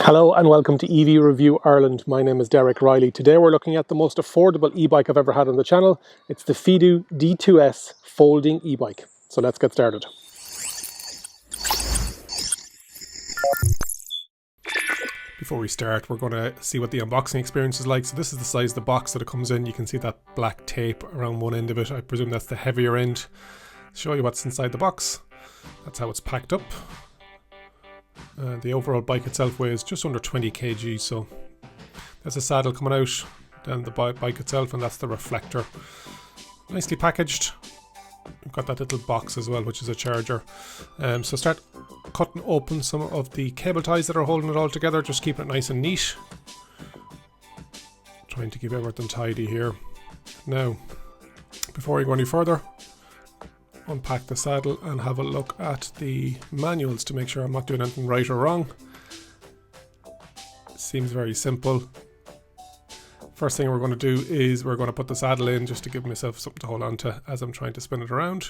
Hello and welcome to EV Review Ireland. My name is Reilly. Today we're looking at the most affordable e-bike I've ever had on the channel. It's the Fiido D2S Folding e-bike. So let's get started. Before we start, we're going to see what the unboxing experience is like. So this is the size of the box that it comes in. You can see that black tape around one end of it. I presume that's the heavier end. Show you what's inside the box. That's how it's packed up. The overall bike itself weighs just under 20 kg, so there's a saddle coming out, then the bike itself, and that's the reflector. Nicely packaged. We've got that little box as well, which is a charger. So start cutting open some of the cable ties that are holding it all together, just keeping it nice and neat. Trying to keep everything tidy here. Now, before we go any further, unpack the saddle and have a look at the manuals to make sure I'm not doing anything right or wrong. Seems very simple. First thing we're going to do is we're going to put the saddle in just to give myself something to hold on to as I'm trying to spin it around,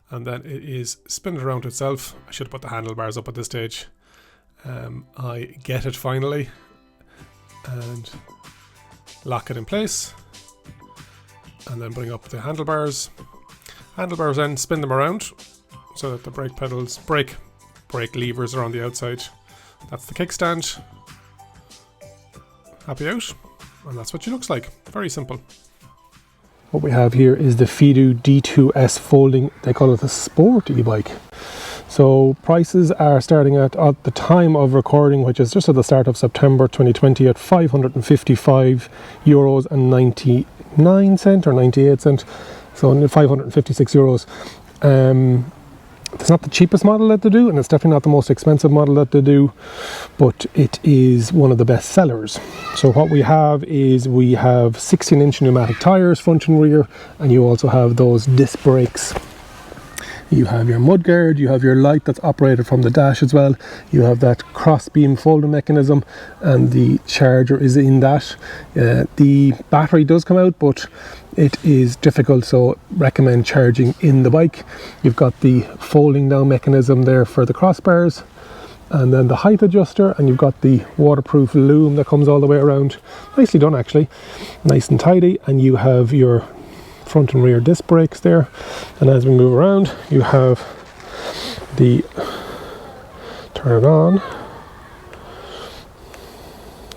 and then it is spinning around itself. I should have put the handlebars up at this stage. I get it finally and lock it in place, and then bring up the handlebars and spin them around so that the brake pedals, brake levers are on the outside. That's the kickstand. Happy out, and that's what she looks like. Very simple. What we have here is the Fiido D2S Folding. They call it a sport e-bike. So prices are starting at the time of recording, which is just at the start of September 2020, at €555.99 or 98 cents. So €556. It's not the cheapest model that they do, and it's definitely not the most expensive model that they do, but it is one of the best sellers. So what we have is we have 16-inch pneumatic tires, front and rear, and you also have those disc brakes. You have your mudguard, you have your light that's operated from the dash as well. You have that cross-beam folding mechanism, and the charger is in that. The battery does come out, but it is difficult, so recommend charging in the bike. You've got the folding down mechanism there for the crossbars, and then the height adjuster, and you've got the waterproof loom that comes all the way around. Nicely done, actually. Nice and tidy. And you have your front and rear disc brakes there, and as we move around you have the turn it on.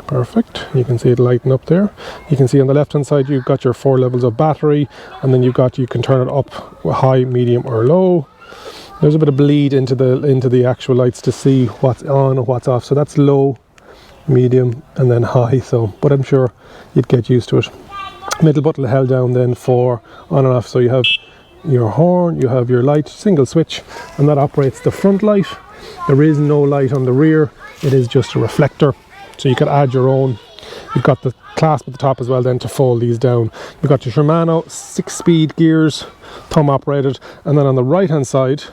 Perfect. You can see it lighting up there. You can see on the left hand side you've got your 4 levels of battery, and then you can turn it up high, medium or low. There's a bit of bleed into the actual lights to see what's on and what's off, so that's low, medium and then high. So but I'm sure you'd get used to it. Middle button held down then for on and off. So you have your horn, you have your light, single switch, and that operates the front light. There is no light on the rear, it is just a reflector, so you could add your own. You've got the clasp at the top as well then to fold these down. You've got your Shimano 6-speed gears, thumb operated, and then on the right hand side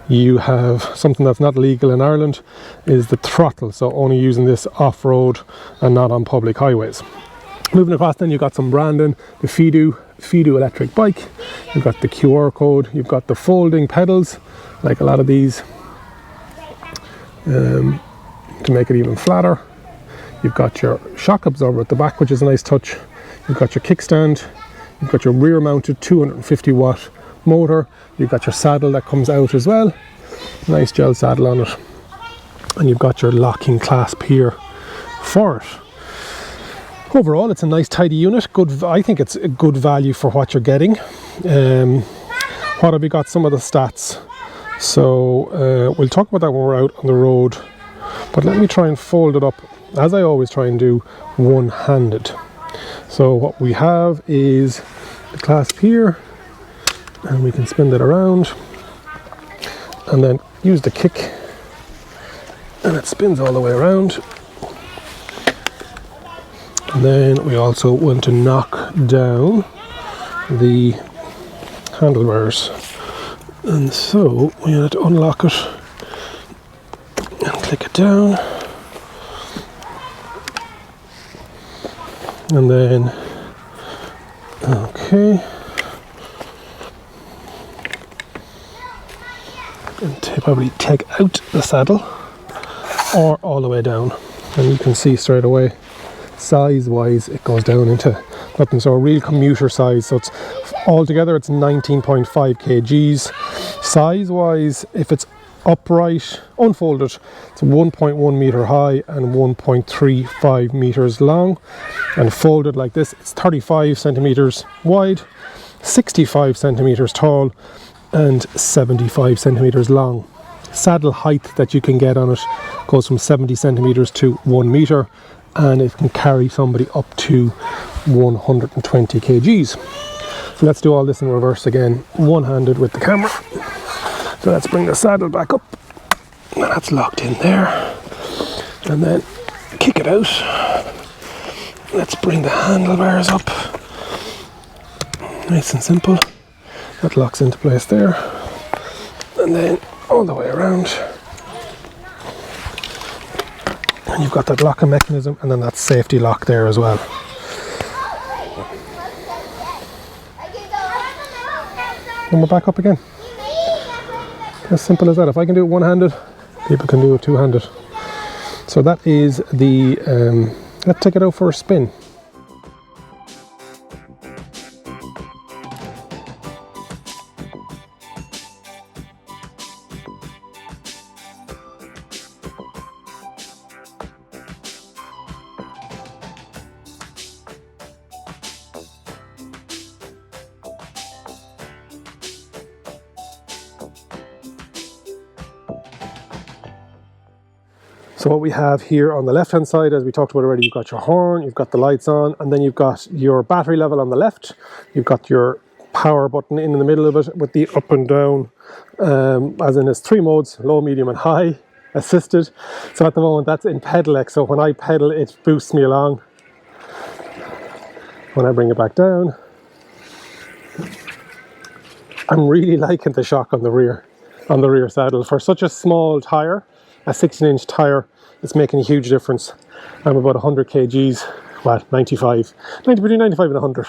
you have something that's not legal in Ireland, is the throttle, so only using this off-road and not on public highways. Moving across then, you've got some branding, the Fiido electric bike. You've got the QR code, you've got the folding pedals, like a lot of these, to make it even flatter. You've got your shock absorber at the back, which is a nice touch. You've got your kickstand, you've got your rear mounted 250 watt motor. You've got your saddle that comes out as well. Nice gel saddle on it. And you've got your locking clasp here for it. Overall, it's a nice tidy unit. I think it's a good value for what you're getting. What have we got? Some of the stats. So we'll talk about that when we're out on the road. But let me try and fold it up, as I always try and do, one-handed. So what we have is the clasp here, and we can spin that around, and then use the kick, and it spins all the way around. And then we also want to knock down the handlebars, and so we have to unlock it and click it down, and then okay, and probably take out the saddle or all the way down. And you can see straight away, size wise, it goes down into nothing. So a real commuter size. So it's altogether it's 19.5 kgs. Size wise, if it's upright, unfolded, it's 1.1 meter high and 1.35 meters long, and folded like this, it's 35 centimeters wide, 65 centimeters tall, and 75 centimeters long. Saddle height that you can get on it goes from 70 centimeters to 1 meter, and it can carry somebody up to 120 kgs. So let's do all this in reverse again, one-handed with the camera. So let's bring the saddle back up. That's locked in there. And then kick it out. Let's bring the handlebars up. Nice and simple. That locks into place there. And then all the way around. And you've got that locking mechanism, and then that safety lock there as well. And we're back up again. As simple as that. If I can do it one-handed, people can do it two-handed. So that is the, let's take it out for a spin. So what we have here on the left hand side, as we talked about already, you've got your horn, you've got the lights on, and then you've got your battery level on the left. You've got your power button in the middle of it with the up and down, as in there's 3 modes, low, medium and high, assisted. So at the moment that's in pedelec, so when I pedal it boosts me along. When I bring it back down, I'm really liking the shock on the rear saddle. For such a small tyre, a 16-inch tyre, it's making a huge difference. I'm about 100 kgs, well, 95, between 95 and 100.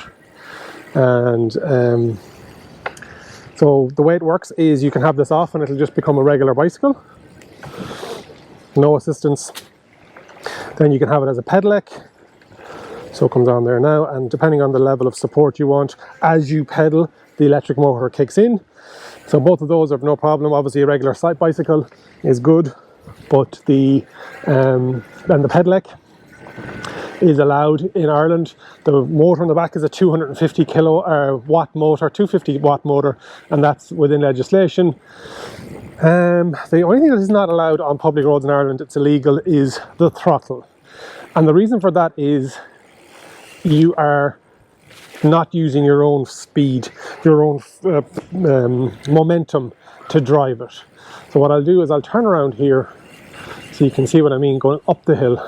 And so the way it works is you can have this off and it'll just become a regular bicycle. No assistance. Then you can have it as a pedelec. So it comes on there now, and depending on the level of support you want, as you pedal, the electric motor kicks in. So both of those are no problem. Obviously a regular side bicycle is good, but the pedelec is allowed in Ireland. The motor on the back is a 250 watt motor, 250 watt motor, and that's within legislation. The only thing that is not allowed on public roads in Ireland, it's illegal, is the throttle. And the reason for that is you are not using your own speed, your own momentum to drive it. So what I'll do is I'll turn around here so you can see what I mean, going up the hill.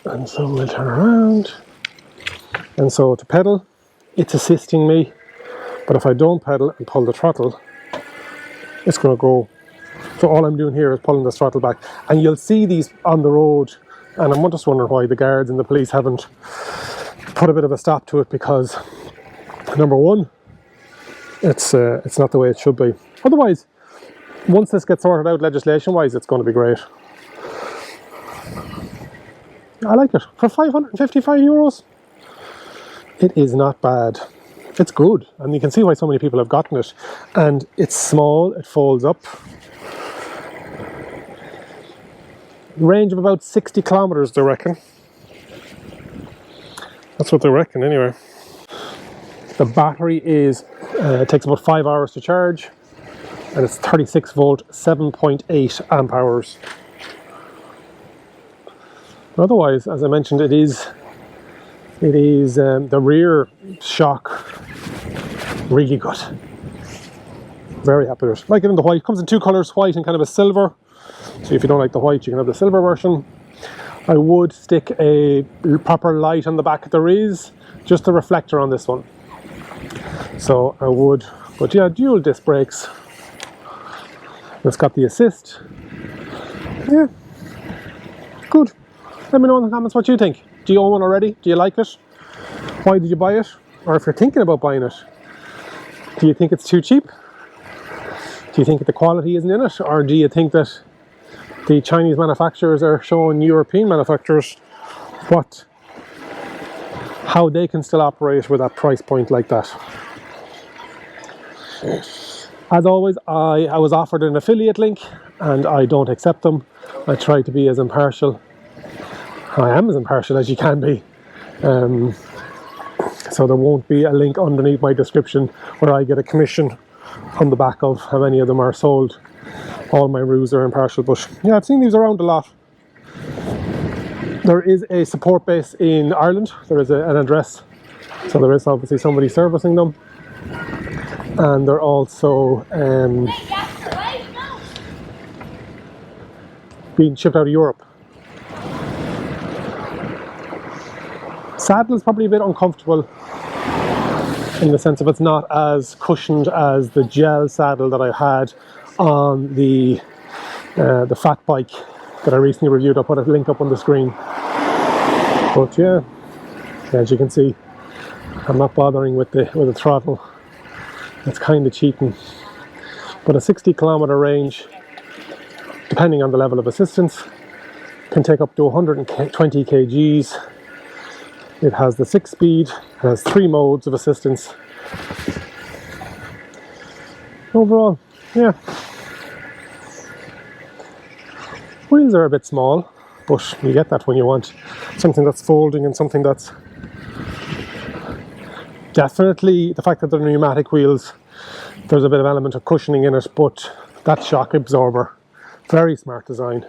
And so we'll turn around. And so to pedal, it's assisting me. But if I don't pedal and pull the throttle, it's going to go. So all I'm doing here is pulling the throttle back. And you'll see these on the road. And I'm just wondering why the guards and the police haven't put a bit of a stop to it, because number one, it's not the way it should be. Otherwise, once this gets sorted out legislation-wise, it's going to be great. I like it. For 555 euros, it is not bad. It's good, and you can see why so many people have gotten it. And it's small, it folds up. Range of about 60 kilometers, they reckon. That's what they reckon, anyway. The battery is takes about 5 hours to charge, and it's 36 volt, 7.8 amp hours. Otherwise, as I mentioned, it is the rear shock, really good. Very happy with it. Like it in the white. It comes in 2 colours, white and kind of a silver. So if you don't like the white, you can have the silver version. I would stick a proper light on the back. There is just a reflector on this one. So I would, but yeah, dual disc brakes. It's got the assist. Yeah, good. Let me know in the comments what you think. Do you own one already? Do you like it? Why did you buy it? Or if you're thinking about buying it, do you think it's too cheap? Do you think the quality isn't in it? Or do you think that the Chinese manufacturers are showing European manufacturers how they can still operate with a price point like that. As always, I was offered an affiliate link and I don't accept them. I try to be as impartial. I am as impartial as you can be. So there won't be a link underneath my description where I get a commission on the back of how many of them are sold. All my reviews are impartial, but yeah, I've seen these around a lot. There is a support base in Ireland. There is an address, so there is obviously somebody servicing them. And they're also being shipped out of Europe. Saddle is probably a bit uncomfortable in the sense of it's not as cushioned as the gel saddle that I had on the fat bike that I recently reviewed. I'll put a link up on the screen. But yeah, as you can see, I'm not bothering with the throttle. It's kind of cheating. But a 60-kilometer range, depending on the level of assistance, can take up to 120 kgs. It has the 6-speed, it has 3 modes of assistance. Overall, yeah. Wheels are a bit small, but you get that when you want something that's folding and something that's definitely, the fact that they're pneumatic wheels, there's a bit of element of cushioning in it, but that shock absorber, very smart design.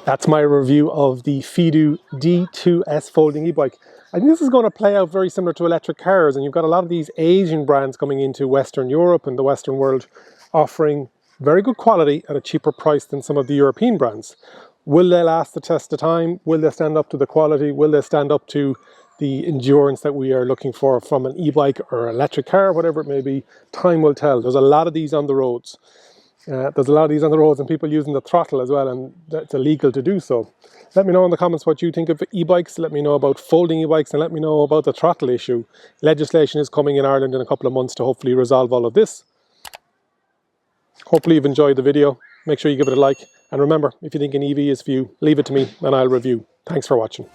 That's my review of the Fiido D2S Folding e-bike. I think this is going to play out very similar to electric cars, and you've got a lot of these Asian brands coming into Western Europe and the Western world offering very good quality at a cheaper price than some of the European brands. Will they last the test of time? Will they stand up to the quality? Will they stand up to the endurance that we are looking for from an e-bike or electric car, whatever it may be? Time will tell. There's a lot of these on the roads. There's a lot of these on the roads and people using the throttle as well, and it's illegal to do so. Let me know in the comments what you think of e-bikes. Let me know about folding e-bikes, and let me know about the throttle issue. Legislation is coming in Ireland in a couple of months to hopefully resolve all of this. Hopefully you've enjoyed the video. Make sure you give it a like, and remember, if you think an EV is for you, leave it to me and I'll review. Thanks for watching.